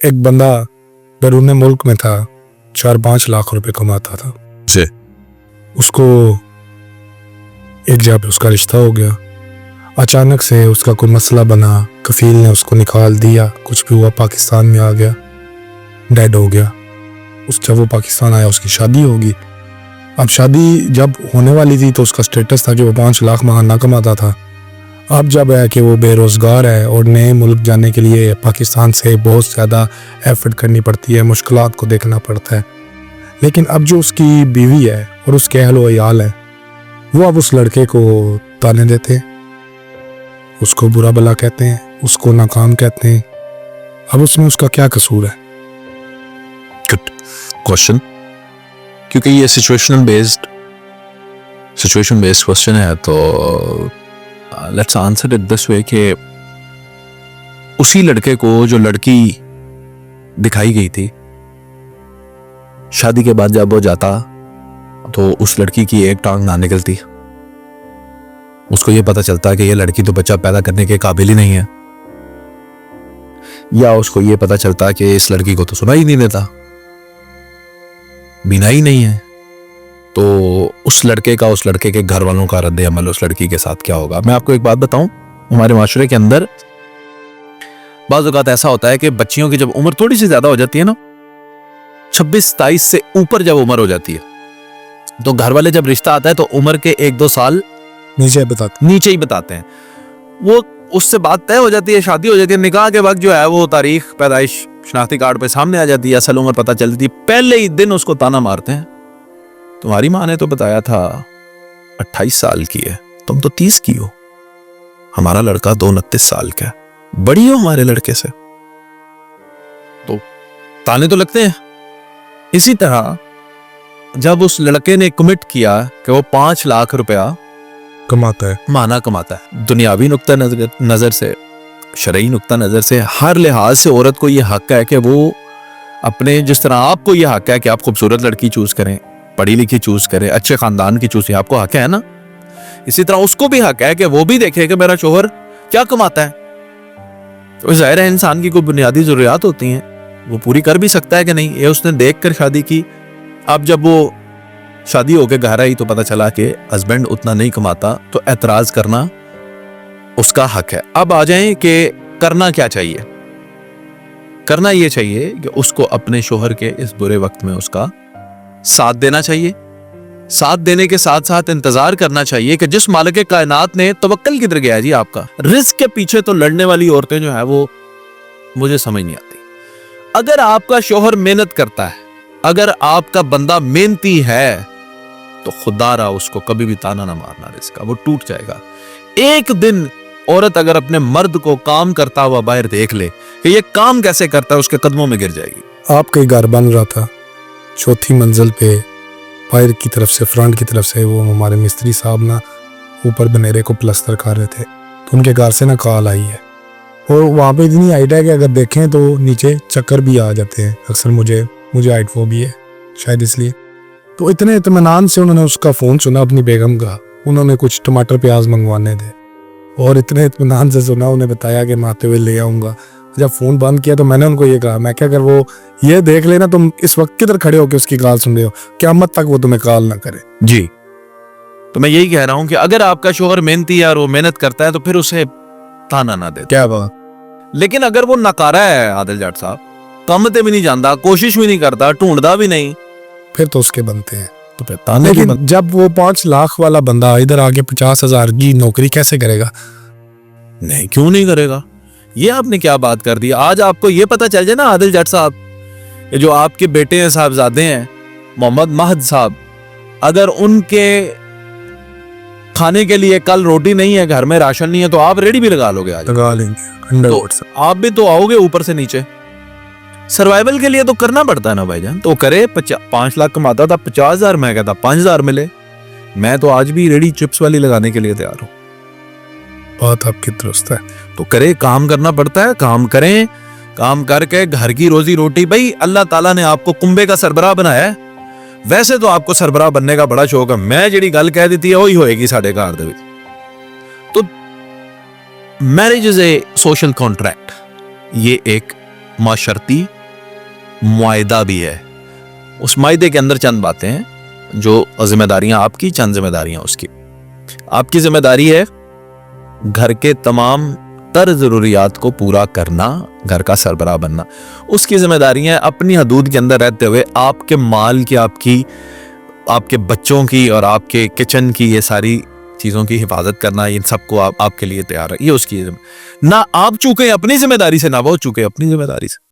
एक बंदा बैरून मुल्क में था, 4-5 लाख रुपए कमाता था जी। उसको एक जगह पे उसका रिश्ता हो गया, अचानक से उसका कोई मसला बना, कफील ने उसको निकाल दिया, कुछ भी हुआ, पाकिस्तान में आ गया, डेड हो गया। जब वो पाकिस्तान आया उसकी शादी होगी। अब शादी जब होने वाली थी तो उसका स्टेटस था कि वो 5 लाख महीना कमाता था। अब जब है कि वो बेरोज़गार है और नए मुल्क जाने के लिए पाकिस्तान से बहुत ज़्यादा एफर्ट करनी पड़ती है, मुश्किलात को देखना पड़ता है। लेकिन अब जो उसकी बीवी है और उसके अहल व इयाल है, वो अब उस लड़के को ताने देते हैं, उसको बुरा भला कहते हैं, उसको नाकाम कहते हैं। अब उसमें उसका क्या कसूर है? गुड क्वेश्चन, क्योंकि ये सिचुएशन बेस्ड क्वेश्चन है, तो let's answer it this way कि उसी लड़के को जो लड़की दिखाई गई थी, शादी के बाद जब वो जाता तो उस लड़की की एक टांग ना निकलती। उसको ये पता चलता कि ये लड़की तो बच्चा पैदा करने के काबिल ही नहीं है, या उसको ये पता चलता कि इस लड़की को तो सुना ही नहीं देता, बिना ही नहीं है। तो उस लड़के के घर वालों का रद्द अमल उस लड़की के साथ क्या होगा? मैं आपको एक बात बताऊं, हमारे माशरे के अंदर बाज़ औक़ात ऐसा होता है कि बच्चियों की जब उम्र थोड़ी सी ज्यादा हो जाती है ना, 26-27 से ऊपर जब उम्र हो जाती है, तो घर वाले जब रिश्ता आता है तो उम्र के 1-2 साल नीचे ही बताते हैं। वो उससे बात तय हो जाती है, शादी हो जाती है, निकाह के वक्त जो है वो तारीख पैदाइश शनाख्ती कार्ड पे सामने आ जाती है, असल उम्र पता चलती है। पहले ही दिन उसको ताना मारते हैं, तुम्हारी माँ ने तो बताया था 28 साल की है, तुम तो 30 की हो, हमारा लड़का 29 साल का है, बड़ी हो हमारे लड़के से। तो ताने तो लगते हैं। इसी तरह जब उस लड़के ने कमिट किया कि वो 5 लाख रुपया माना कमाता है, दुनियावी नुक्ता नजर से, शरई नुक्ता नजर से, हर लिहाज से औरत को यह हक है कि वो अपने, जिस तरह आपको यह हक है कि आप खूबसूरत लड़की चूज करें, पढ़ी लिखी चूज करें, अच्छे खानदान की चूज, आपको हक है ना, इसी तरह उसको भी हक है कि वो भी देखे कि मेरा शोहर क्या कमाता है। तो जाहिर है इंसान की कोई बुनियादी जरूरियात होती हैं, वो पूरी कर भी सकता है कि नहीं, ये उसने देख कर शादी की। अब जब वो शादी होकर घर आई तो पता चला कि हस्बैंड उतना नहीं कमाता, तो एतराज करना उसका हक है। अब आ जाएं कि करना क्या चाहिए। करना ये चाहिए कि उसको अपने शोहर के इस बुरे वक्त में उसका साथ देना चाहिए। साथ देने के साथ साथ इंतजार करना चाहिए कि जिस मालिक कायनात ने तवक्कल किधर गया जी आपका, रिस्क के पीछे तो लड़ने वाली औरतें जो है वो मुझे समझ नहीं आती। अगर आपका शोहर मेहनत करता है, अगर आपका बंदा मेहनती है, तो खुदा रहा उसको कभी भी ताना ना मारना, रिस्क का वो टूट जाएगा। एक दिन औरत अगर अपने मर्द को काम करता हुआ बाहर देख ले कि ये काम कैसे करता है, उसके कदमों में गिर जाएगी। आपका ही घर बन रहा था, 4थी मंजिल पे बाहर की तरफ से, फ्रंट की तरफ से, वो हमारे मिस्त्री साहब ना ऊपर बनेरे को प्लस्तर कर रहे थे, तो उनके घर से ना कॉल आई है, और वहाँ पे इतनी हाइट है कि अगर देखें तो नीचे चक्कर भी आ जाते हैं अक्सर। मुझे हाइट वो भी है शायद इसलिए। तो इतने इत्मीनान से उन्होंने उसका फ़ोन सुना अपनी बेगम का, उन्होंने कुछ टमाटर प्याज मंगवाने थे, और इतने इत्मीनान से सुना, उन्हें बताया कि मैं आते हुए ले आऊँगा। जब फ़ोन बंद किया तो मैंने उनको ये कहा, मैं क्या, अगर वो ये देख लेना तुम इस वक्त किधर खड़े हो कि उसकी कॉल सुन रहे हो, क़यामत तक वो तुम्हें कॉल ना करे। जी, तो मैं यही कह रहा हूँ कि अगर आपका शोहर मेहनती है और वो मेहनत करता है तो फिर उसे ताना ना दे। क्या बात। लेकिन अगर वो नकारा है आदिल जाट साहब, काम पे भी नहीं जानता, कोशिश भी नहीं करता, ढूंढता भी नहीं, फिर तो उसके बनते हैं, तो फिर ताने की लेकिन जब वो 5 लाख वाला बंदा इधर आगे 50,000 की नौकरी कैसे करेगा? नहीं, क्यों नहीं करेगा? ये आपने क्या बात कर दी। आज आपको ये पता चल जाए ना आदिल जाट साहब, ये जो आपके बेटे हैं, साहबजादे हैं, मोहम्मद महद साहब, अगर उनके खाने के लिए कल रोटी नहीं है, घर में राशन नहीं है, तो आप रेडी भी लगा लोगे आज? लगा लेंगे, तो आप भी तो आओगे ऊपर से नीचे। सर्वाइवल के लिए तो करना पड़ता है ना भाईजान, तो करे। 5 लाख कमाता था, 50,000, मैं कहता 5,000 मिले। मैं तो आज भी रेडी चिप्स वाली लगाने के लिए तैयार हूँ। बात आपकी दुरुस्त है। तो करे, काम करना पड़ता है, काम करें, काम करके घर की रोजी रोटी। भाई अल्लाह ताला ने आपको कुंबे का सरबराह बनाया है, वैसे तो आपको सरबराह बनने का बड़ा शौक है। मैं जिहड़ी गल कह दी है वही होएगी साडे घर दे विच। तो marriage is a social contract, ये एक معاشرتی معاہدہ بھی ہے. اس معاہدے کے اندر چند باتیں ہیں جو ذمہ داریاں آپ کی, چند ذمہ داریاں اس کی. آپ کی ذمہ داری ہے گھر کے تمام تر ضروریات کو پورا کرنا, گھر کا سربراہ بننا. اس کی ذمہ داری ہے اپنی حدود کے اندر رہتے ہوئے آپ کے مال کی, آپ کے بچوں کی اور آپ کے کچن کی, یہ ساری چیزوں کی حفاظت کرنا. ان سب کو آپ کے لیے تیار ہے, یہ اس کی ذمہ. نہ آپ چوکے اپنی ذمہ داری سے, نہ وہ چوکے اپنی ذمہ داری سے.